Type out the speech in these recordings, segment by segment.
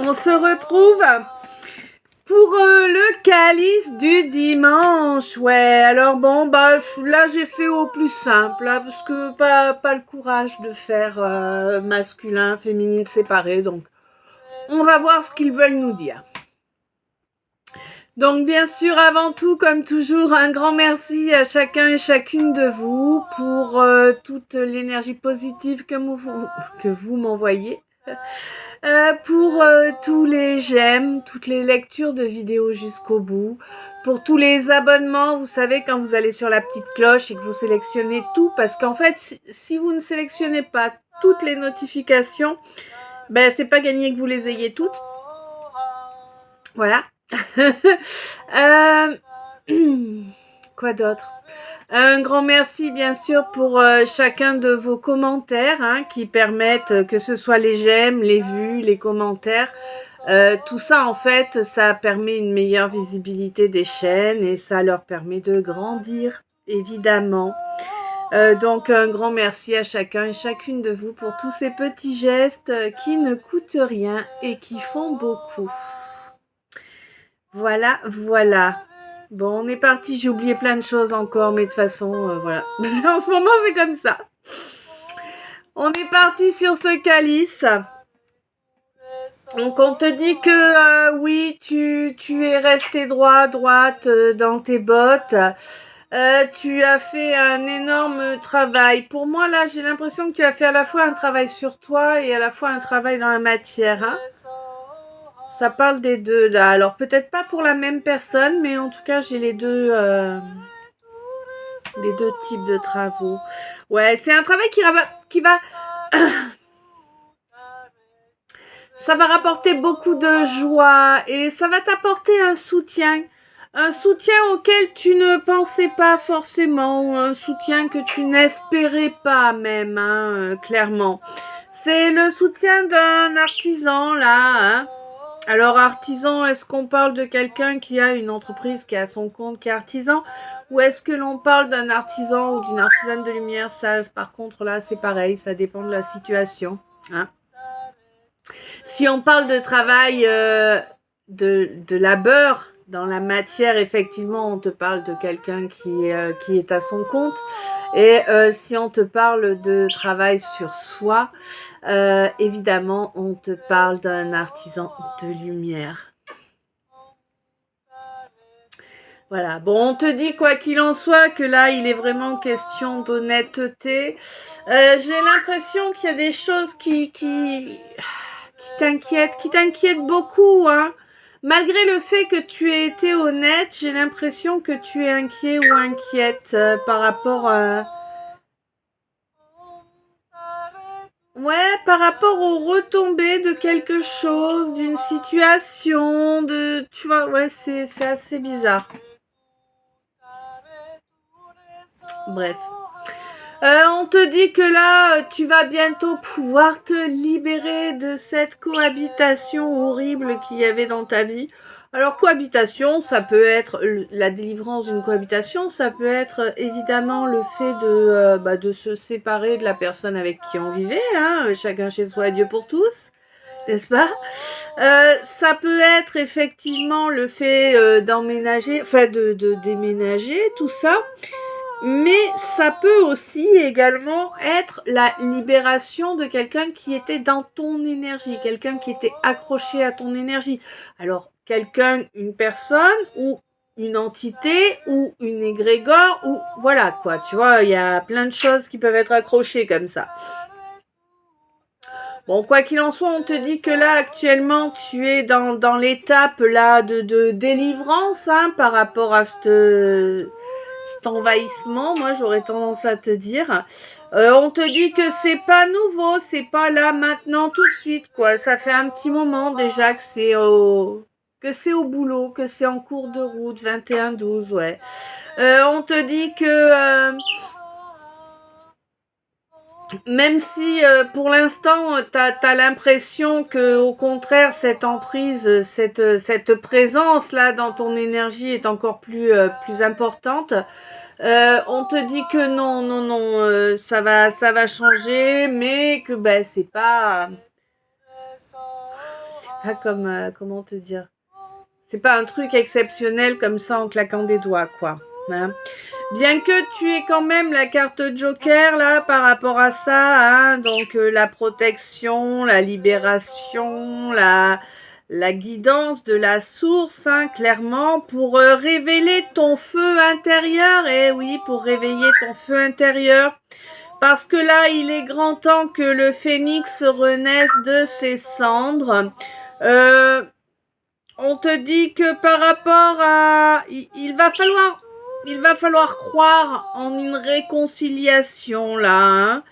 On se retrouve pour le calice du dimanche. Ouais, alors bon, bah là j'ai fait au plus simple, là, parce que pas le courage de faire masculin, féminin séparé, donc on va voir ce qu'ils veulent nous dire. Donc bien sûr, avant tout, comme toujours, un grand merci à chacun et chacune de vous pour toute l'énergie positive que vous m'envoyez. Pour tous les j'aime, toutes les lectures de vidéos jusqu'au bout, pour tous les abonnements, vous savez, quand vous allez sur la petite cloche et que vous sélectionnez tout, parce qu'en fait, si vous ne sélectionnez pas toutes les notifications, ben c'est pas gagné que vous les ayez toutes. Voilà. Quoi d'autre? Un grand merci bien sûr pour chacun de vos commentaires qui permettent que ce soit les j'aime, les vues, les commentaires. Tout ça en fait, ça permet une meilleure visibilité des chaînes et ça leur permet de grandir évidemment. Donc un grand merci à chacun et chacune de vous pour tous ces petits gestes qui ne coûtent rien et qui font beaucoup. Voilà, voilà. Bon, on est parti. J'ai oublié plein de choses encore, mais de toute façon, voilà. En ce moment, c'est comme ça. On est parti sur ce calice. Donc, on te dit que oui, tu es resté droite dans tes bottes. Tu as fait un énorme travail. Pour moi, là, j'ai l'impression que tu as fait à la fois un travail sur toi et à la fois un travail dans la matière. Ça parle des deux là. Alors peut-être pas pour la même personne, mais en tout cas j'ai les deux types de travaux. Ouais, c'est un travail qui va ça va rapporter beaucoup de joie et ça va t'apporter un soutien auquel tu ne pensais pas forcément, un soutien que tu n'espérais pas même, clairement. C'est le soutien d'un artisan là, Alors artisan, est-ce qu'on parle de quelqu'un qui a une entreprise, qui a son compte, qui est artisan, ou est-ce que l'on parle d'un artisan ou d'une artisane de lumière? Ça, par contre, là, c'est pareil, ça dépend de la situation. Si on parle de travail, de labeur dans la matière, effectivement, on te parle de quelqu'un qui est à son compte. Et si on te parle de travail sur soi, évidemment, on te parle d'un artisan de lumière. Voilà, bon, on te dit quoi qu'il en soit que là, il est vraiment question d'honnêteté. J'ai l'impression qu'il y a des choses qui t'inquiètent beaucoup, Malgré le fait que tu aies été honnête, j'ai l'impression que tu es inquiet ou inquiète par rapport par rapport aux retombées de quelque chose, d'une situation, tu vois, c'est assez bizarre. Bref. On te dit que là, tu vas bientôt pouvoir te libérer de cette cohabitation horrible qu'il y avait dans ta vie. Alors, cohabitation, ça peut être la délivrance d'une cohabitation, ça peut être évidemment le fait de se séparer de la personne avec qui on vivait, chacun chez soi et Dieu pour tous, n'est-ce pas? Ça peut être effectivement le fait d'emménager, de déménager, tout ça. Mais ça peut aussi également être la libération de quelqu'un qui était dans ton énergie, quelqu'un qui était accroché à ton énergie. Alors, quelqu'un, une personne ou une entité ou une égrégore ou voilà quoi, tu vois, il y a plein de choses qui peuvent être accrochées comme ça. Bon, quoi qu'il en soit, on te dit que là, actuellement, tu es dans l'étape là de délivrance par rapport à cet envahissement, moi j'aurais tendance à te dire. On te dit que c'est pas nouveau, c'est pas là maintenant tout de suite quoi. Ça fait un petit moment déjà que c'est au boulot, que c'est en cours de route, 21-12, ouais. On te dit que même si pour l'instant t'as l'impression que au contraire cette emprise, cette présence là dans ton énergie est encore plus importante. On te dit que non, ça va changer, mais que c'est pas pas comme, comment te dire? C'est pas un truc exceptionnel comme ça en claquant des doigts, quoi. Hein. Bien que tu aies quand même la carte Joker là par rapport à ça, hein, donc la protection, la libération, la guidance de la source, hein, clairement, pour révéler ton feu intérieur. Et oui, pour réveiller ton feu intérieur. Parce que là, il est grand temps que le phénix renaisse de ses cendres. On te dit que par rapport à... Il va falloir croire en une réconciliation là. Hein.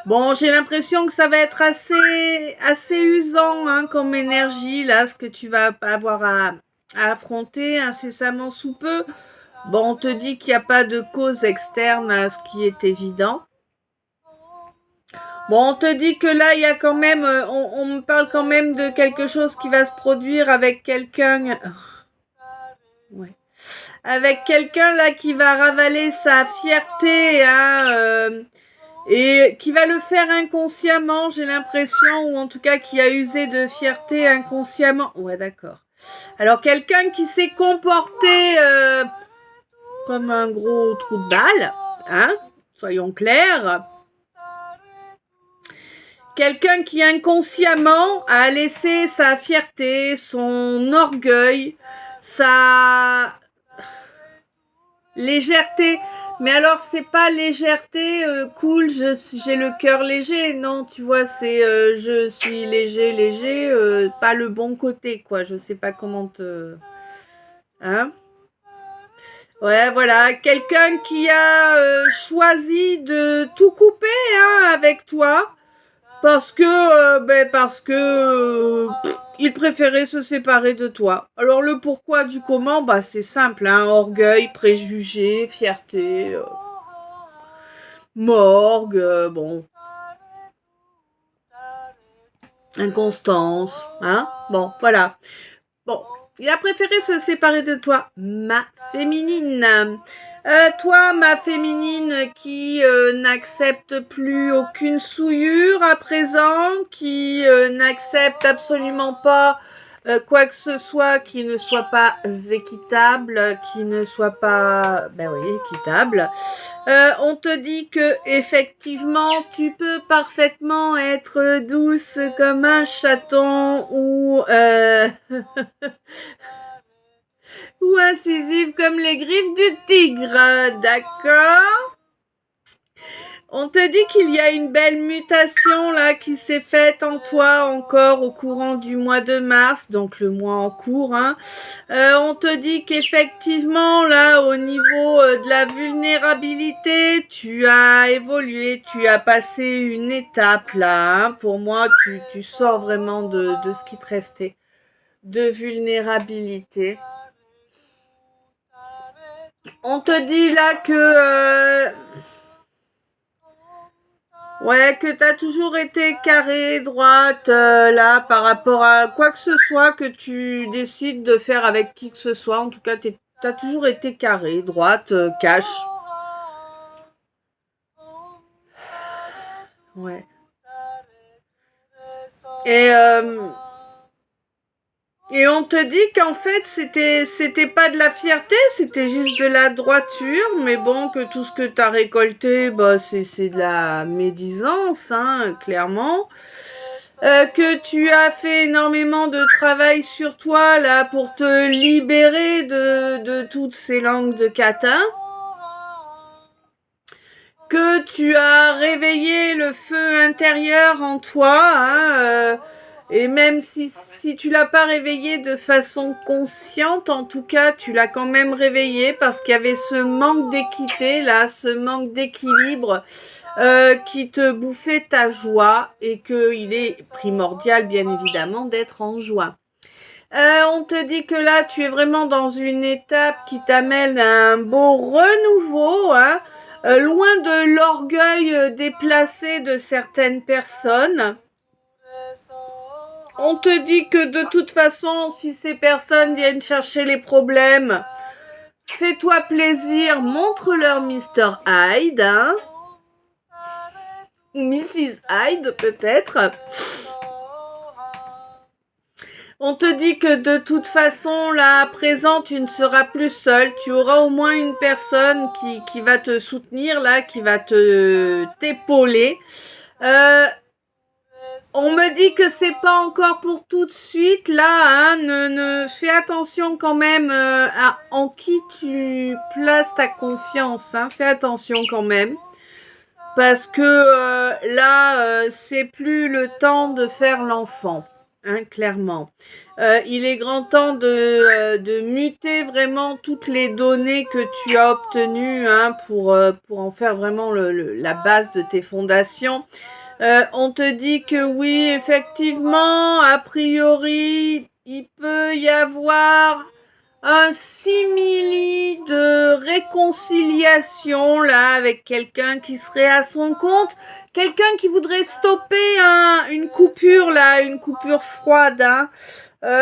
Bon, j'ai l'impression que ça va être assez usant hein, comme énergie là, ce que tu vas avoir à affronter incessamment sous peu. Bon, on te dit qu'il n'y a pas de cause externe, ce qui est évident. Bon, on te dit que là, il y a quand même, on me parle quand même de quelque chose qui va se produire avec quelqu'un. Ouais. Avec quelqu'un là qui va ravaler sa fierté, hein, et qui va le faire inconsciemment, j'ai l'impression, ou en tout cas qui a usé de fierté inconsciemment. Ouais, d'accord. Alors, quelqu'un qui s'est comporté comme un gros trou de balle, hein, soyons clairs. Quelqu'un qui inconsciemment a laissé sa fierté, son orgueil, sa légèreté. Mais alors, c'est pas légèreté cool, j'ai le cœur léger. Non, tu vois, c'est je suis léger, pas le bon côté, quoi. Je sais pas comment te... Hein? Ouais, voilà. Quelqu'un qui a choisi de tout couper hein, avec toi. Parce que il préférait se séparer de toi. Alors le pourquoi du comment, bah c'est simple, hein, orgueil, préjugés, fierté, morgue, bon, inconstance, hein. Bon, voilà. Bon, il a préféré se séparer de toi, ma féminine. Toi, ma féminine, qui n'accepte plus aucune souillure à présent, qui n'accepte absolument pas quoi que ce soit qui ne soit pas équitable, qui ne soit pas, ben oui, équitable. On te dit que effectivement, tu peux parfaitement être douce comme un chaton ou ou incisive comme les griffes du tigre, d'accord? On te dit qu'il y a une belle mutation là qui s'est faite en toi encore au courant du mois de mars, donc le mois en cours. Hein. On te dit qu'effectivement là au niveau de la vulnérabilité, tu as évolué, tu as passé une étape là. Hein. Pour moi, tu sors vraiment de ce qui te restait de vulnérabilité. On te dit là que... ouais, que t'as toujours été carrée, droite, là, par rapport à quoi que ce soit que tu décides de faire avec qui que ce soit. En tout cas, t'as toujours été carrée, droite, cash. Ouais. Et on te dit qu'en fait, c'était pas de la fierté, c'était juste de la droiture, mais bon, que tout ce que t'as récolté, bah, c'est de la médisance, hein, clairement. Que tu as fait énormément de travail sur toi, là, pour te libérer de toutes ces langues de catin. Que tu as réveillé le feu intérieur en toi, hein, et même si tu l'as pas réveillé de façon consciente, en tout cas, tu l'as quand même réveillé parce qu'il y avait ce manque d'équité, là, ce manque d'équilibre qui te bouffait ta joie et qu'il est primordial, bien évidemment, d'être en joie. On te dit que là, tu es vraiment dans une étape qui t'amène à un beau renouveau, hein, loin de l'orgueil déplacé de certaines personnes. On te dit que de toute façon, si ces personnes viennent chercher les problèmes, fais-toi plaisir, montre-leur Mr. Hyde, hein, ou Mrs. Hyde peut-être. On te dit que de toute façon, là, à présent, tu ne seras plus seul. Tu auras au moins une personne qui va te soutenir, là, qui va t'épauler. On me dit que c'est pas encore pour tout de suite, là, hein, fais attention quand même à en qui tu places ta confiance, hein, fais attention quand même. Parce que là, c'est plus le temps de faire l'enfant, hein, clairement. Il est grand temps de muter vraiment toutes les données que tu as obtenues, hein, pour en faire vraiment la base de tes fondations. On te dit que oui, effectivement, a priori, il peut y avoir un simili de réconciliation là avec quelqu'un qui serait à son compte, quelqu'un qui voudrait stopper une coupure là, une coupure froide. Hein.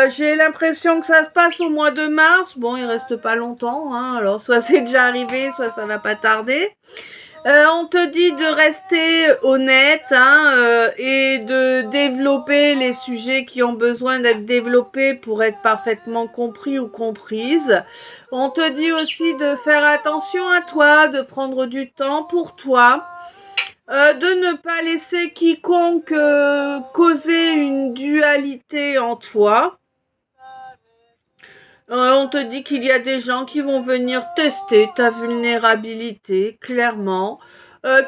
J'ai l'impression que ça se passe au mois de mars. Bon, il reste pas longtemps, hein, alors soit c'est déjà arrivé, soit ça va pas tarder. On te dit de rester honnête, hein, et de développer les sujets qui ont besoin d'être développés pour être parfaitement compris ou comprises. On te dit aussi de faire attention à toi, de prendre du temps pour toi, de ne pas laisser quiconque causer une dualité en toi. On te dit qu'il y a des gens qui vont venir tester ta vulnérabilité, clairement,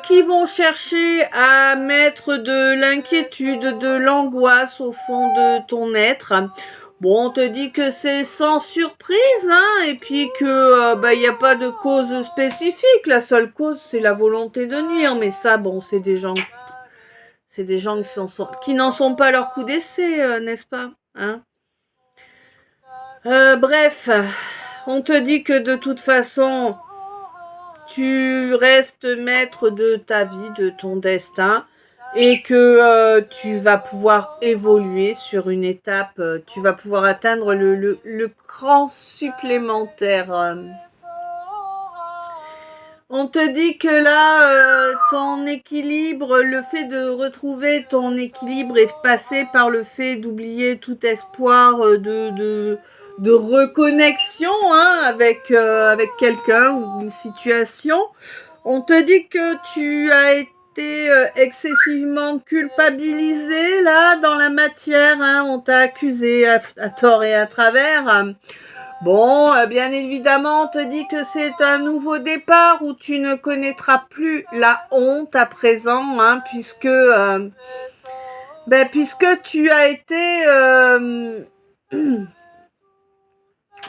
qui vont chercher à mettre de l'inquiétude, de l'angoisse au fond de ton être. Bon, on te dit que c'est sans surprise, hein, et puis que y a pas de cause spécifique. La seule cause, c'est la volonté de nuire. Mais ça, bon, c'est des gens qui n'en sont pas leur coup d'essai, n'est-ce pas, hein? Bref, on te dit que de toute façon, tu restes maître de ta vie, de ton destin, et que tu vas pouvoir évoluer sur une étape, tu vas pouvoir atteindre le cran supplémentaire. On te dit que là, ton équilibre, le fait de retrouver ton équilibre est passé par le fait d'oublier tout espoir de reconnexion, hein, avec quelqu'un ou une situation. On te dit que tu as été excessivement culpabilisé là dans la matière, hein, on t'a accusé à tort et à travers. Bon, bien évidemment, on te dit que c'est un nouveau départ où tu ne connaîtras plus la honte à présent, hein, puisque tu as été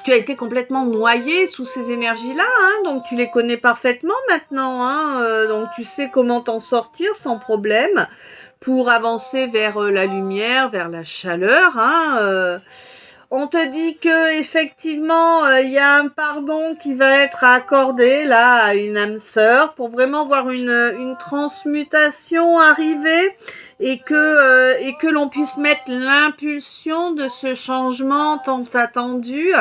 tu as été complètement noyé sous ces énergies-là, hein, donc tu les connais parfaitement maintenant, hein, donc tu sais comment t'en sortir sans problème pour avancer vers la lumière, vers la chaleur, hein. On te dit que effectivement, il y a un pardon qui va être accordé là à une âme sœur pour vraiment voir une transmutation arriver et que l'on puisse mettre l'impulsion de ce changement tant attendu.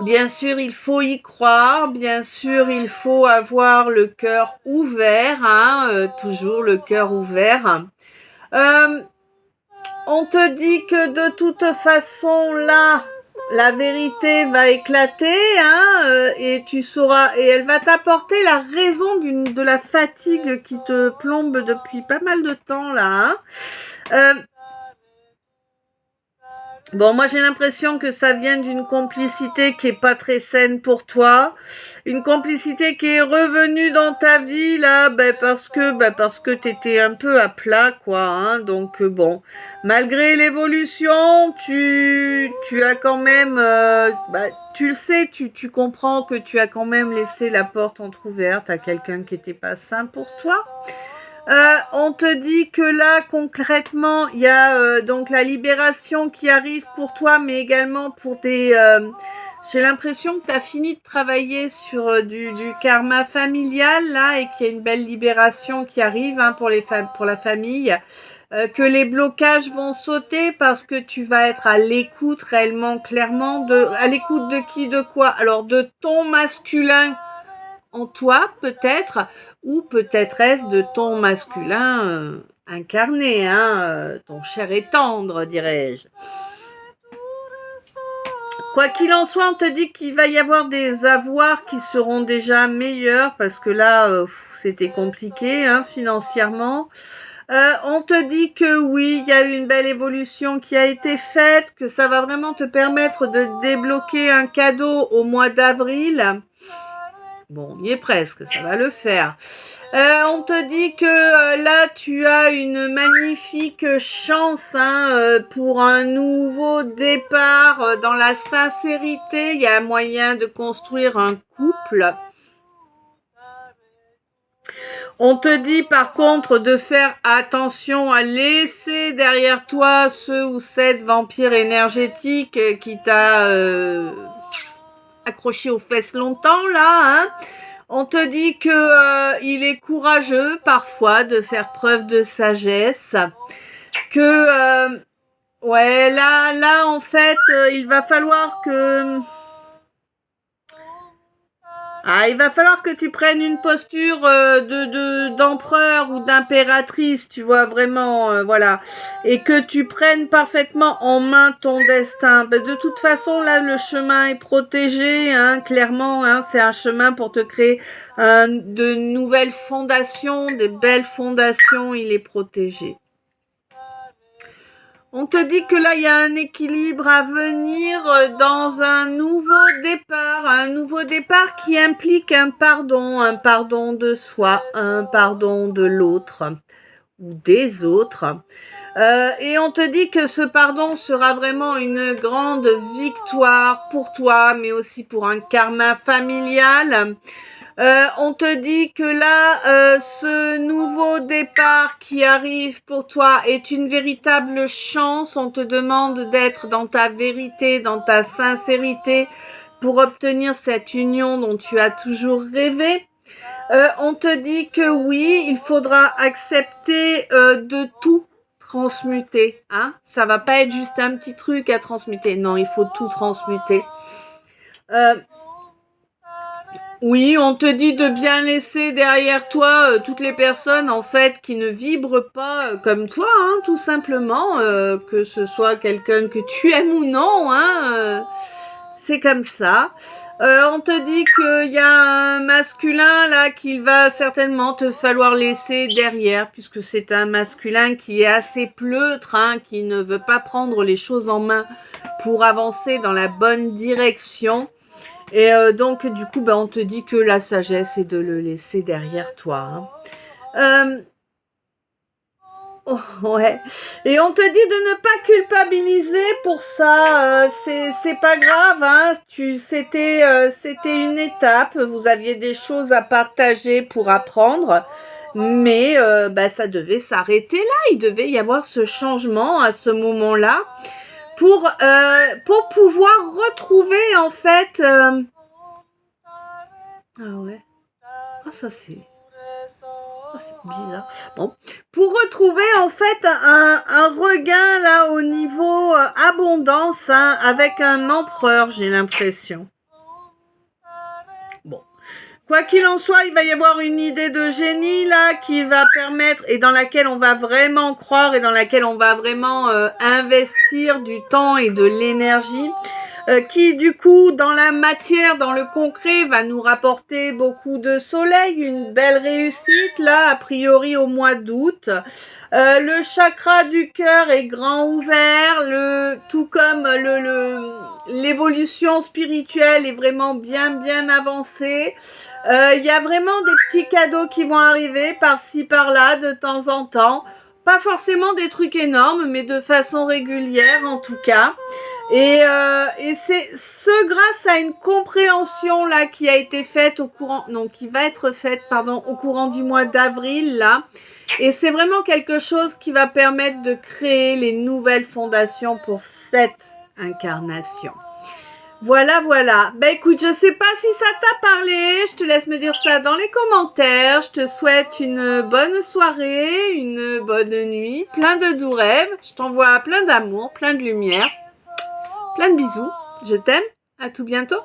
Bien sûr, il faut y croire, bien sûr, il faut avoir le cœur ouvert, hein, toujours le cœur ouvert. On te dit que de toute façon, là, la vérité va éclater, hein, et tu sauras, et elle va t'apporter la raison de la fatigue qui te plombe depuis pas mal de temps, là, hein. Bon, moi j'ai l'impression que ça vient d'une complicité qui est pas très saine pour toi, une complicité qui est revenue dans ta vie là, parce que t'étais un peu à plat quoi, hein. Donc bon, malgré l'évolution, tu as quand même, tu le sais, tu comprends que tu as quand même laissé la porte entrouverte à quelqu'un qui était pas sain pour toi. On te dit que là, concrètement, il y a donc la libération qui arrive pour toi, mais également pour des... j'ai l'impression que tu as fini de travailler sur du karma familial, là, et qu'il y a une belle libération qui arrive, hein, pour la famille. Que les blocages vont sauter parce que tu vas être à l'écoute réellement, clairement, à l'écoute de qui, de quoi? Alors, de ton masculin en toi, peut-être, ou peut-être est-ce de ton masculin incarné, hein, ton cher et tendre, dirais-je. Quoi qu'il en soit, on te dit qu'il va y avoir des avoirs qui seront déjà meilleurs parce que là, c'était compliqué hein, financièrement. On te dit que oui, il y a eu une belle évolution qui a été faite, que ça va vraiment te permettre de débloquer un cadeau au mois d'avril. Bon, on y est presque, ça va le faire. On te dit que là, tu as une magnifique chance hein, pour un nouveau départ dans la sincérité. Il y a moyen de construire un couple. On te dit par contre de faire attention à laisser derrière toi ce ou cette vampire énergétique qui t'a accroché aux fesses longtemps là. Hein. On te dit que il est courageux parfois de faire preuve de sagesse. Que ouais là en fait il va falloir que il va falloir que tu prennes une posture d'empereur ou d'impératrice, tu vois, vraiment, voilà. Et que tu prennes parfaitement en main ton destin. De toute façon, là, le chemin est protégé, hein, clairement, hein, c'est un chemin pour te créer de nouvelles fondations, des belles fondations, il est protégé. On te dit que là, il y a un équilibre à venir dans un nouveau départ qui implique un pardon de soi, un pardon de l'autre ou des autres. Et on te dit que ce pardon sera vraiment une grande victoire pour toi, mais aussi pour un karma familial. On te dit que là, ce nouveau départ qui arrive pour toi est une véritable chance. On te demande d'être dans ta vérité, dans ta sincérité pour obtenir cette union dont tu as toujours rêvé. On te dit que oui, il faudra accepter de tout transmuter. Hein? Ça va pas être juste un petit truc à transmuter. Non, il faut tout transmuter. Oui, on te dit de bien laisser derrière toi toutes les personnes en fait qui ne vibrent pas comme toi, hein, tout simplement, que ce soit quelqu'un que tu aimes ou non, hein, c'est comme ça. On te dit qu'il y a un masculin là qu'il va certainement te falloir laisser derrière, puisque c'est un masculin qui est assez pleutre, hein, qui ne veut pas prendre les choses en main pour avancer dans la bonne direction. Et donc, du coup, on te dit que la sagesse est de le laisser derrière toi. Hein. Oh, ouais. Et on te dit de ne pas culpabiliser pour ça. C'est pas grave. Hein. C'était une étape. Vous aviez des choses à partager pour apprendre. Mais ça devait s'arrêter là. Il devait y avoir ce changement à ce moment-là. Pour pouvoir retrouver en fait ah ouais ça c'est bizarre. Bon, pour retrouver en fait un regain là au niveau abondance hein, avec un empereur, j'ai l'impression. Bon. Quoi qu'il en soit, il va y avoir une idée de génie là qui va permettre et dans laquelle on va vraiment croire et dans laquelle on va vraiment investir du temps et de l'énergie qui du coup dans la matière, dans le concret va nous rapporter beaucoup de soleil, une belle réussite là a priori au mois d'août. Le chakra du cœur est grand ouvert, tout comme l'évolution spirituelle est vraiment bien avancée. Il y a vraiment des petits cadeaux qui vont arriver par-ci par-là de temps en temps. Pas forcément des trucs énormes, mais de façon régulière en tout cas. Et c'est grâce à une compréhension là qui a été faite qui va être faite au courant du mois d'avril là. Et c'est vraiment quelque chose qui va permettre de créer les nouvelles fondations pour cette incarnation. Voilà. Écoute, je sais pas si ça t'a parlé. Je te laisse me dire ça dans les commentaires. Je te souhaite une bonne soirée, une bonne nuit, plein de doux rêves. Je t'envoie plein d'amour, plein de lumière, plein de bisous. Je t'aime. À tout bientôt.